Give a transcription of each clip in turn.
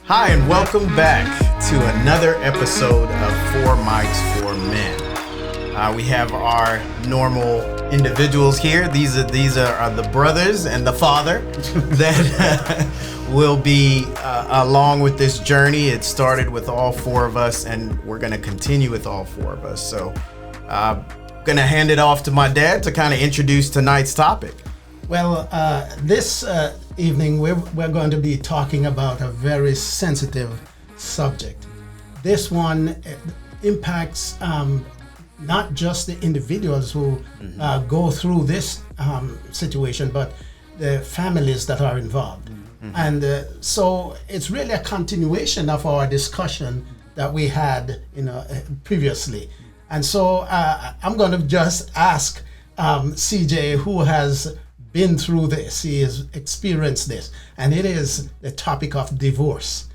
Hi, and welcome back to another episode of Four Mics for Men. We have our normal individuals here. These are the brothers and the father that will be along with this journey. It started with all four of us, and we're going to continue with all four of us. So I'm going to hand it off to my dad to kind of introduce tonight's topic. Well, this evening we're going to be talking about a very sensitive subject. This one impacts not just the individuals who go through this situation, but the families that are involved. And so it's really a continuation of our discussion that we had previously. And so I'm going to just ask CJ, who has been through this, he has experienced this, and it is the topic of divorce.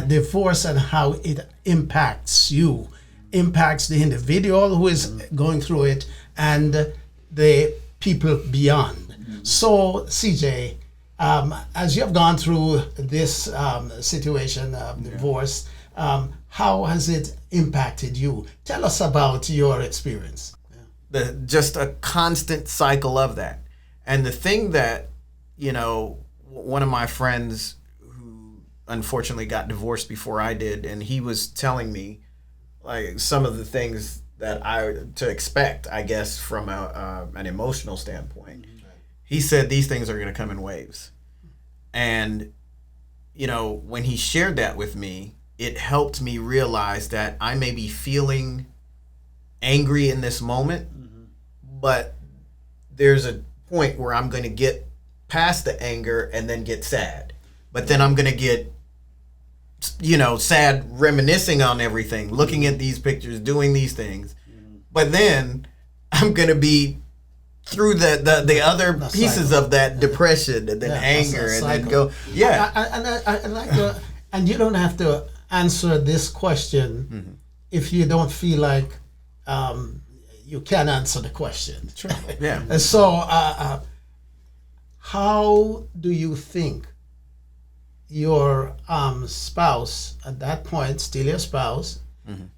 Divorce and how it impacts you, impacts the individual who is going through it, and the people beyond. So CJ, as you have gone through this situation of divorce, how has it impacted you? Tell us about your experience. Just a constant cycle of that. And the thing that, one of my friends who unfortunately got divorced before I did, and he was telling me like some of the things that to expect, I guess, from an emotional standpoint. He said these things are going to come in waves. And, when he shared that with me, it helped me realize that I may be feeling angry in this moment, but there's a point where I'm going to get past the anger and then get sad. But then I'm going to get, sad reminiscing on everything, looking at these pictures, doing these things. But then I'm going to be through the other pieces of that depression and then anger and then go. Yeah. I like to, and you don't have to answer this question if you don't feel like you can answer the question. Sure. Yeah. And so, how do you think your spouse, at that point, still your spouse,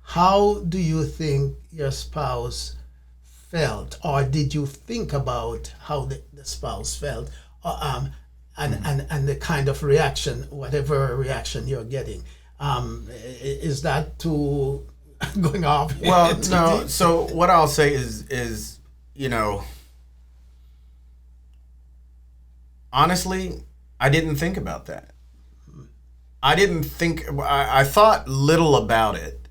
how do you think your spouse felt, or did you think about how the spouse felt, and the kind of reaction, whatever reaction you're getting? Is that too going off? Well, no. So what I'll say is honestly, I didn't think about that. I thought little about it,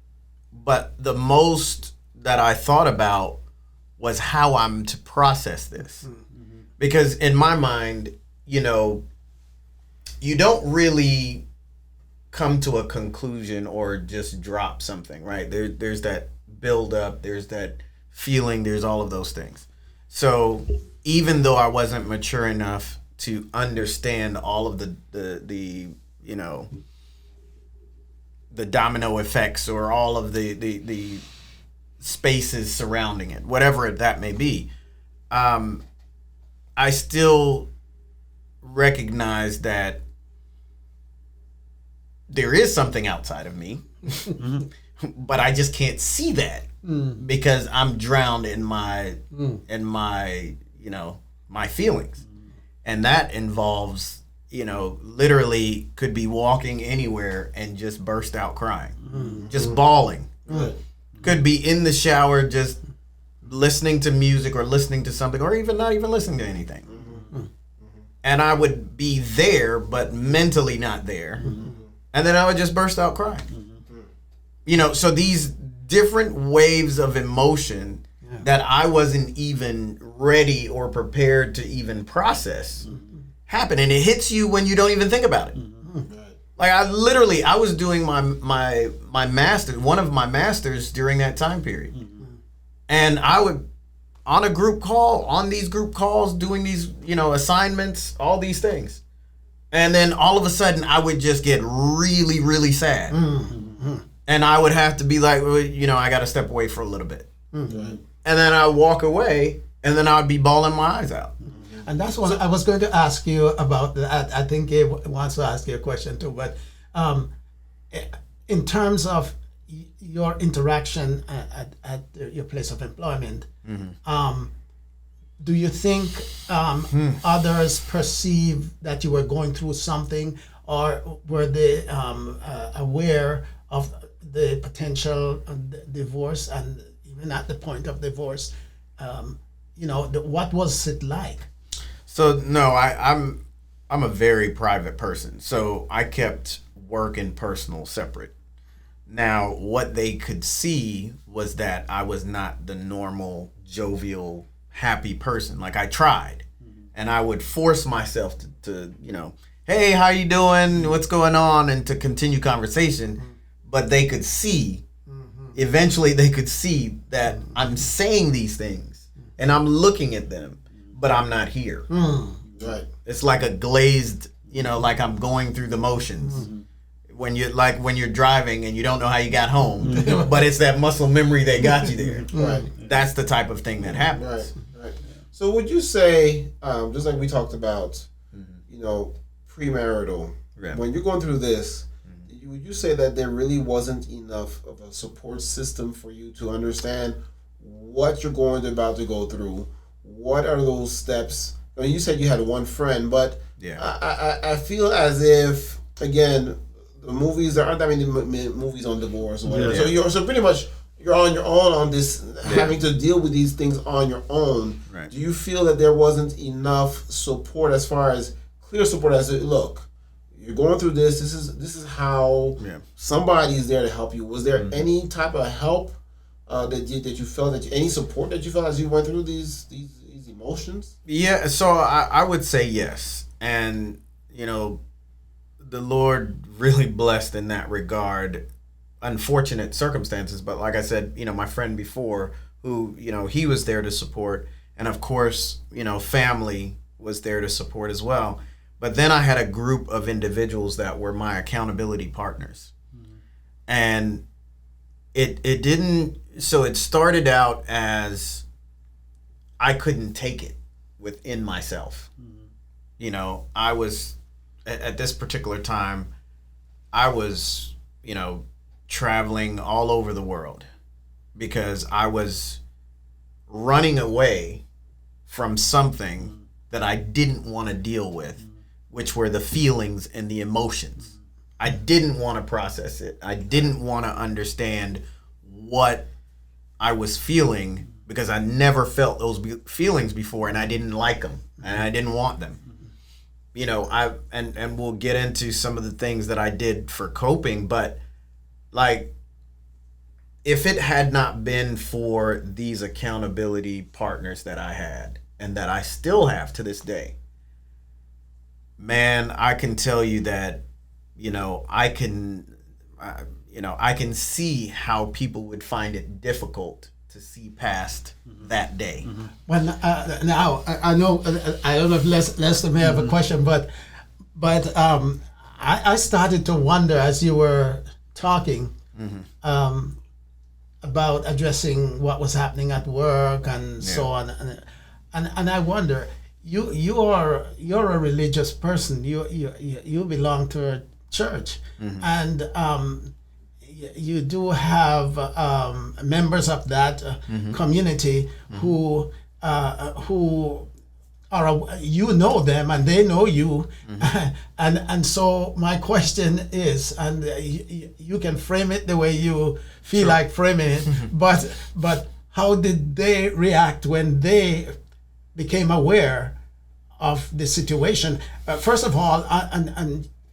but the most that I thought about was how I'm to process this. Because in my mind, you don't really come to a conclusion or just drop something, right? There's that build up, there's that feeling, there's all of those things. So even though I wasn't mature enough to understand all of the domino effects or all of the spaces surrounding it, whatever that may be, I still recognize that there is something outside of me, but I just can't see that because I'm drowned in my my feelings. And that involves, literally could be walking anywhere and just burst out crying, just bawling. Could be in the shower, just listening to music or listening to something, or even not even listening to anything. And I would be there, but mentally not there. And then I would just burst out crying. So these different waves of emotion that I wasn't even ready or prepared to even process happen. And it hits you when you don't even think about it. Like I was doing my master, one of my masters during that time period. And I would, on these group calls, doing these, assignments, all these things. And then all of a sudden I would just get really, really sad. And I would have to be like, I got to step away for a little bit. And then I would walk away, and then I would be bawling my eyes out. And that's what I was going to ask you about. I think Gabe wants to ask you a question too. But in terms of your interaction at your place of employment, do you think others perceive that you were going through something, or were they aware of the potential divorce, and even at the point of divorce, what was it like? So no, I'm a very private person, so I kept work and personal separate. Now, what they could see was that I was not the normal, jovial, happy person. Like, I tried, and I would force myself to hey, how you doing? What's going on? And to continue conversation. But they could see, eventually they could see that I'm saying these things, and I'm looking at them, but I'm not here. Right. It's like a glazed, like I'm going through the motions. When you're driving and you don't know how you got home, but it's that muscle memory that got you there. Right. That's the type of thing that happens. Right. So would you say, just like we talked about, premarital, when you're going through this, would you say that there really wasn't enough of a support system for you to understand what you're about to go through? What are those steps? I mean, you said you had one friend, but I feel as if, again, the movies, there aren't that many movies on divorce or whatever. Yeah. So pretty much you're on your own on this, having to deal with these things on your own. Right. Do you feel that there wasn't enough support, as far as clear support, as look, you're going through this. This is how somebody's there to help you. Was there any type of help that you felt, any support that you felt as you went through these emotions? Yeah. So I would say yes, and the Lord really blessed in that regard. Unfortunate circumstances, but like I said, my friend before, who he was there to support, and of course, family was there to support as well. But then I had a group of individuals that were my accountability partners. And it didn't, so it started out as I couldn't take it within myself. I was, at this particular time, I was, traveling all over the world because I was running away from something that I didn't want to deal with, which were the feelings and the emotions. I didn't want to process it. I didn't want to understand what I was feeling because I never felt those feelings before, and I didn't like them and I didn't want them. And we'll get into some of the things that I did for coping, but like, if it had not been for these accountability partners that I had and that I still have to this day, man, I can tell you that, I can see how people would find it difficult to see past that day. Well, now I know I don't know if Lester may have a question, but I started to wonder as you were talking about addressing what was happening at work and so on, and I wonder, you're a religious person. You belong to a church, and you do have members of that community who are, them and they know you, and so my question is, and you can frame it the way you feel like framing it, but how did they react when they became aware of the situation? First of all,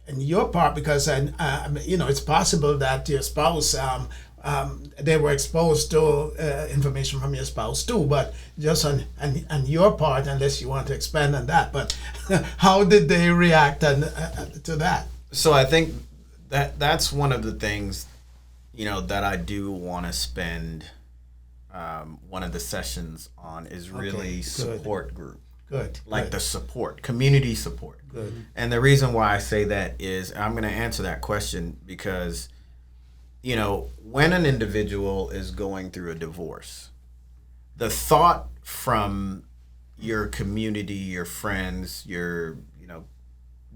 and your part, because it's possible that your spouse, they were exposed to information from your spouse too, but just on your part, unless you want to expand on that. But how did they react to that? So I think that's one of the things, that I do want to spend one of the sessions on is really support group. Good. Like the support, community support. Good. And the reason why I say that is I'm going to answer that question because, when an individual is going through a divorce, the thought from your community, your friends, your,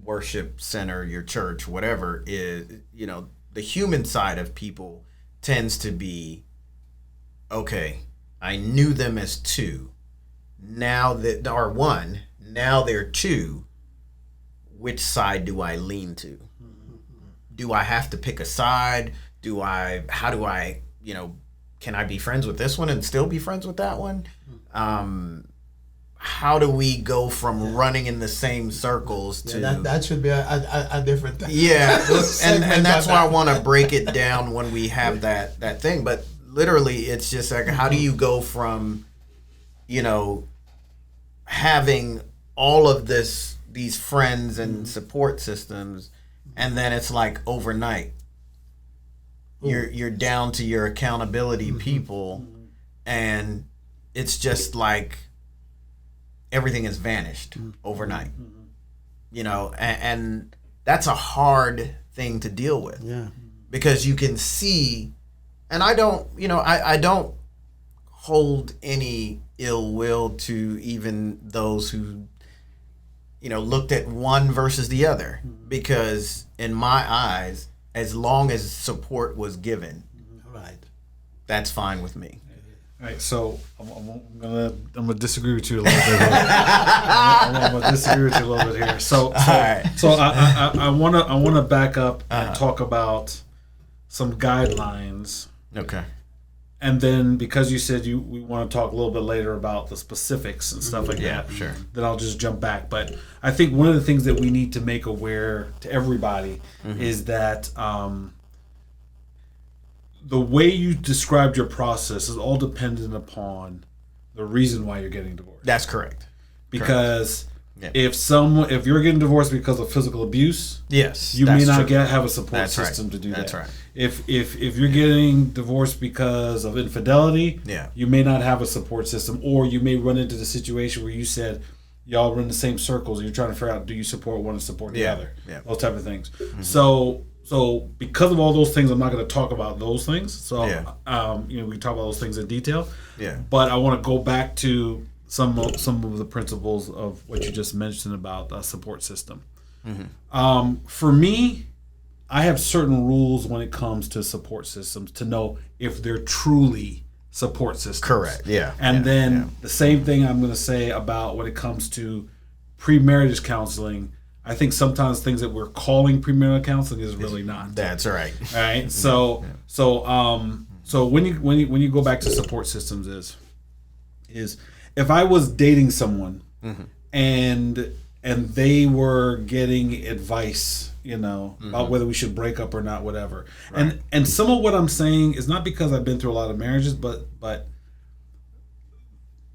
worship center, your church, whatever is, the human side of people tends to be, okay, I knew them as two. Now that are one, now they're two. Which side do I lean to? Do I have to pick a side? How do I, can I be friends with this one and still be friends with that one? How do we go from running in the same circles to that should be a different thing. Yeah, and that's why I want to break it down when we have that thing. But literally, it's just like, how do you go from, having all of these friends and support systems, and then it's like overnight, you're down to your accountability people, and it's just like everything has vanished overnight. And that's a hard thing to deal with. Yeah. Because you can see, and I don't hold any ill will to even those who, looked at one versus the other. Because in my eyes, as long as support was given, Right. that's fine with me. All right, so I'm gonna disagree with you a little bit. I'm gonna disagree with you a little bit here. So I wanna back up and talk about some guidelines, Okay. and then because you said we want to talk a little bit later about the specifics and stuff like Yeah, that. sure. Then I'll just jump back. But I think one of the things that we need to make aware to everybody is that. The way you described your process is all dependent upon the reason why you're getting divorced. That's correct. Because Yeah. if you're getting divorced because of physical abuse, Yes. you may that's not true. have a support That's right. system to do That's that. right. If you're getting divorced because of infidelity, Yeah. you may not have a support system, or you may run into the situation where you said y'all run the same circles and you're trying to figure out, do you support one and support the Yeah. other? Yeah. Those type of things. So because of all those things, I'm not going to talk about those things. So Yeah. we talk about those things in detail. Yeah. But I want to go back to some of the principles of what you just mentioned about a support system. For me, I have certain rules when it comes to support systems to know if they're truly support systems. Correct. Yeah. And Yeah. then Yeah. the same thing I'm going to say about when it comes to pre-marriage counseling. I think sometimes things that we're calling premarital counseling is really not. That's right. All right. So when you go back to support systems is if I was dating someone and they were getting advice, about whether we should break up or not, whatever. Right. And some of what I'm saying is not because I've been through a lot of marriages, but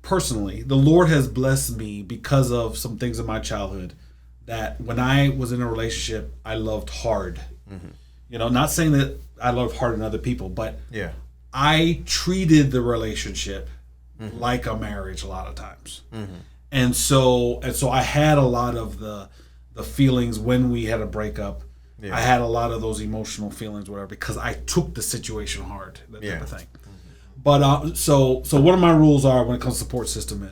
personally, the Lord has blessed me because of some things in my childhood that when I was in a relationship, I loved hard. Not saying that I love hard in other people, but Yeah. I treated the relationship like a marriage a lot of times. And so I had a lot of the feelings when we had a breakup. Yeah. I had a lot of those emotional feelings, whatever, because I took the situation hard, that type of thing. But so one of my rules are when it comes to support system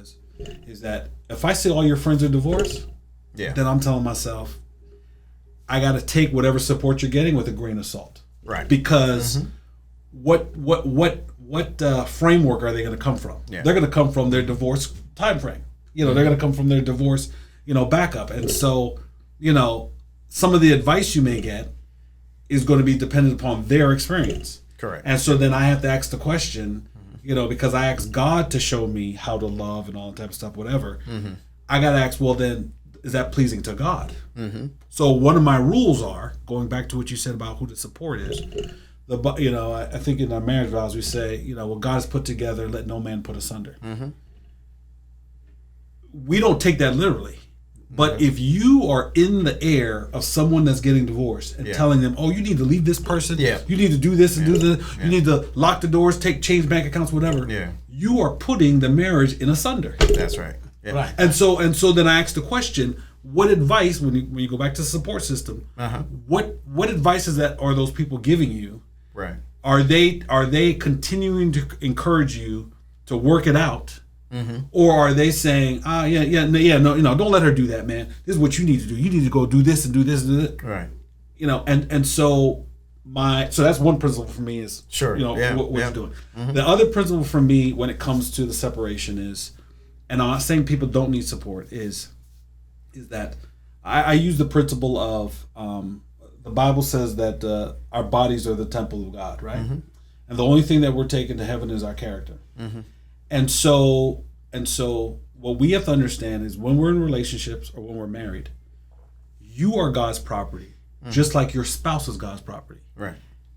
is that if I see all your friends are divorced, Yeah. then I'm telling myself I got to take whatever support you're getting with a grain of salt. Right. Because what framework are they going to come from? Yeah. They're going to come from their divorce time frame. They're going to come from their divorce, backup. And so, some of the advice you may get is going to be dependent upon their experience. Correct. And so then I have to ask the question, because I asked God to show me how to love and all that type of stuff, whatever. I got to ask, well, then, is that pleasing to God? So one of my rules are, going back to what you said about who the support is, I think in our marriage vows we say, what God has put together, let no man put asunder. We don't take that literally. But if you are in the air of someone that's getting divorced and telling them, oh, you need to leave this person, you need to do this and do this, you need to lock the doors, change bank accounts, whatever, you are putting the marriage in asunder. That's right. Yeah. Right. And so then I ask the question, what advice, when you go back to the support system, what advice are those people giving you? Right. Are they continuing to encourage you to work it out? Or are they saying, no, don't let her do that, man. This is what you need to do. You need to go do this and do this and do that. Right. And so so that's one principle for me is Sure. you know Yeah. what Yeah. you're doing. The other principle for me when it comes to the separation is, and I'm not saying people don't need support, is that I use the principle of the Bible says that our bodies are the temple of God, right? And the only thing that we're taking to heaven is our character. And so what we have to understand is when we're in relationships or when we're married, you are God's property, just like your spouse is God's property. Right.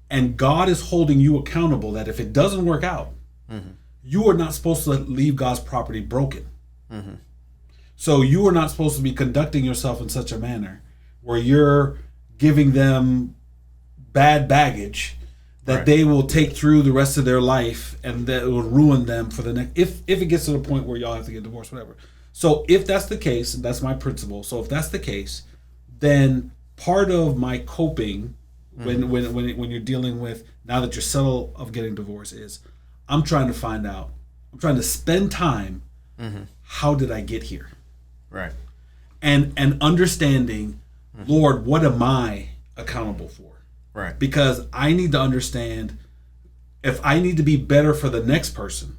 And God is holding you accountable that if it doesn't work out, you are not supposed to leave God's property broken. So you are not supposed to be conducting yourself in such a manner where you're giving them bad baggage that Right. they will take through the rest of their life, and that will ruin them for the next. If it gets to the point where y'all have to get divorced, whatever. So if that's the case, and that's my principle. So if that's the case, then part of my coping when you're dealing with, now that you're settled of getting divorced, is I'm trying to find out. I'm trying to spend time. How did I get here? Right. And understanding, Lord, what am I accountable for? Right. Because I need to understand if I need to be better for the next person.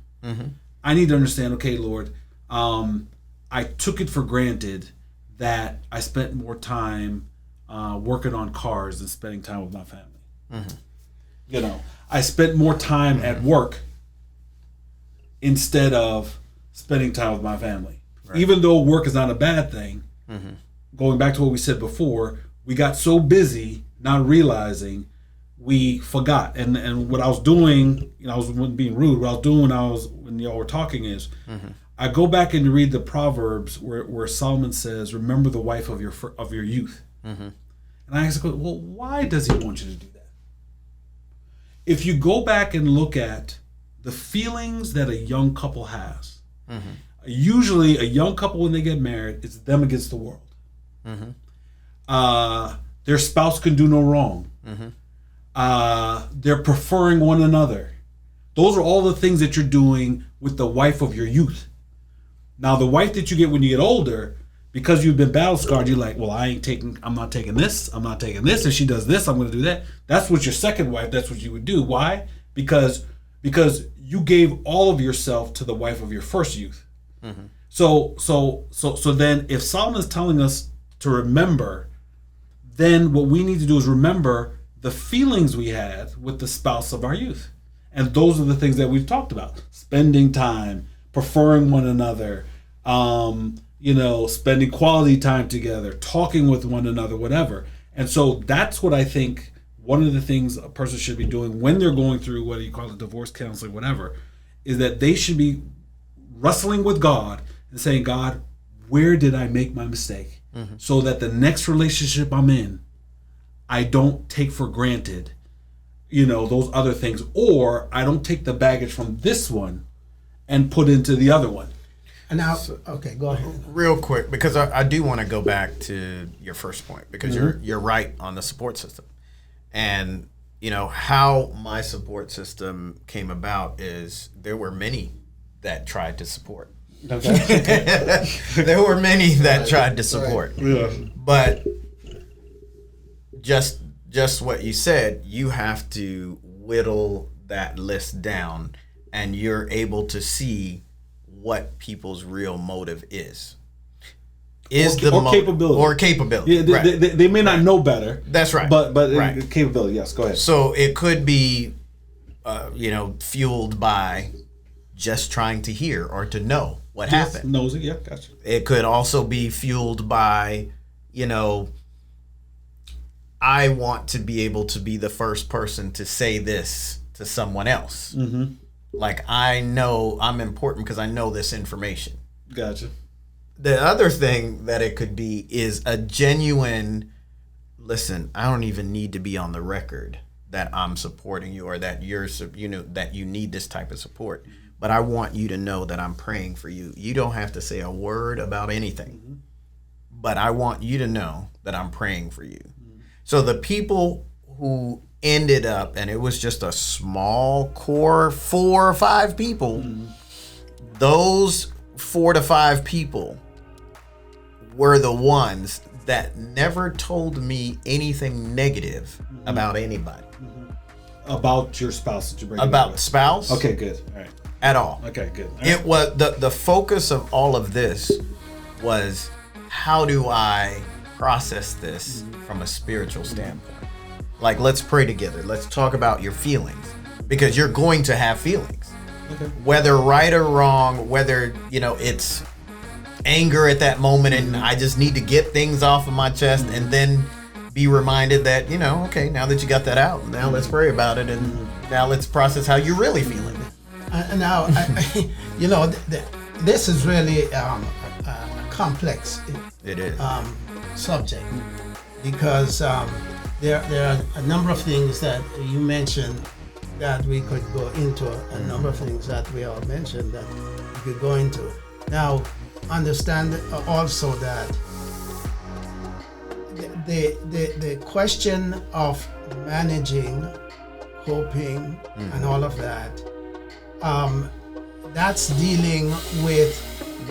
I need to understand, okay, Lord, I took it for granted that I spent more time working on cars than spending time with my family. You know, I spent more time at work instead of spending time with my family. Right. Even though work is not a bad thing, going back to what we said before, we got so busy not realizing we forgot. And what I was doing, you know, I wasn't being rude. What I was doing when y'all were talking is, I go back and read the Proverbs where Solomon says, "Remember the wife of your youth." And I ask, well, why does he want you to do that? If you go back and look at the feelings that a young couple has, usually a young couple when they get married, it's them against the world. Their spouse can do no wrong. They're preferring one another. Those are all the things that you're doing with the wife of your youth. Now, the wife that you get when you get older, because you've been battle scarred, you're like, well, I'm not taking this, and she does this, I'm going to do that. That's what your second wife, that's what you would do. Why? Because you gave all of yourself to the wife of your first youth. So then if Solomon's telling us to remember, then what we need to do is remember the feelings we had with the spouse of our youth. And those are the things that we've talked about. Spending time, preferring one another, spending quality time together, talking with one another, whatever. And so that's what I think one of the things a person should be doing when they're going through, whether you call it divorce counseling, whatever, is that they should be wrestling with God and saying, God, where did I make my mistake? So that the next relationship I'm in, I don't take for granted, those other things, or I don't take the baggage from this one and put into the other one. And now, okay, go ahead. Real quick, because I do want to go back to your first point, because you're right on the support system. And, how my support system came about is there were many that tried to support. Okay. There were many that tried to support. Yeah. But just what you said, you have to whittle that list down, and you're able to see what people's real motive is. Capability. Yeah, right. they may not know better. That's right. But right. Capability. Yes, go ahead. So it could be, fueled by just trying to hear or to know what happened. Nosy, yeah, gotcha. It could also be fueled by, I want to be able to be the first person to say this to someone else. Like, I know I'm important because I know this information. Gotcha. The other thing that it could be is a genuine, listen, I don't even need to be on the record that I'm supporting you or that that you need this type of support. But I want you to know that I'm praying for you. You don't have to say a word about anything. But I want you to know that I'm praying for you. So the people who ended up, and it was just a small core 4 or 5 people, those 4 to 5 people were the ones that never told me anything negative about anybody. About your spouse that you bring About spouse? Okay, good. All right. At all. Okay, good. All right. It was the focus of all of this was, how do I process this from a spiritual standpoint? Like, let's pray together. Let's talk about your feelings, because you're going to have feelings. Okay. Whether right or wrong, whether, you know, it's anger at that moment and I just need to get things off of my chest, and then be reminded that, you know, okay, now that you got that out, now let's pray about it, and now let's process how you're really feeling. Now, you know, this is really a complex It is. subject, because there are a number of things that you mentioned that we could go into, a number of things that we all mentioned that we could go into. Now, understand also that the question of managing, coping, and all of that, that's dealing with,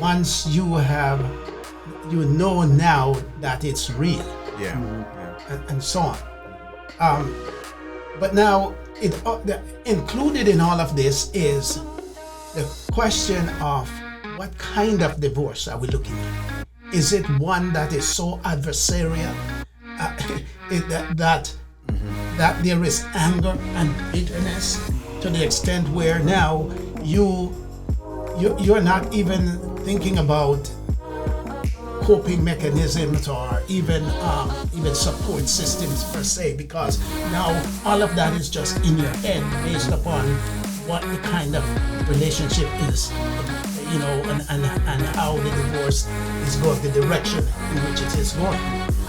once you know now that it's real, Yeah. and so on. But now, included in all of this is the question of, what kind of divorce are we looking at? Is it one that is so adversarial that there is anger and bitterness to the extent where now you're not even thinking about coping mechanisms or even support systems per se, because now all of that is just in your head based upon what the kind of relationship is, you know, and how the divorce is going, the direction in which it is going,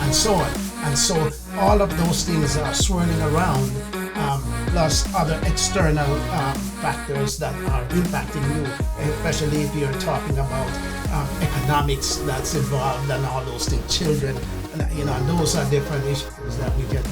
and so on. And so all of those things are swirling around, plus other external factors that are impacting you, especially if you're talking about economics that's involved and all those things, children, and, you know, and those are different issues that we can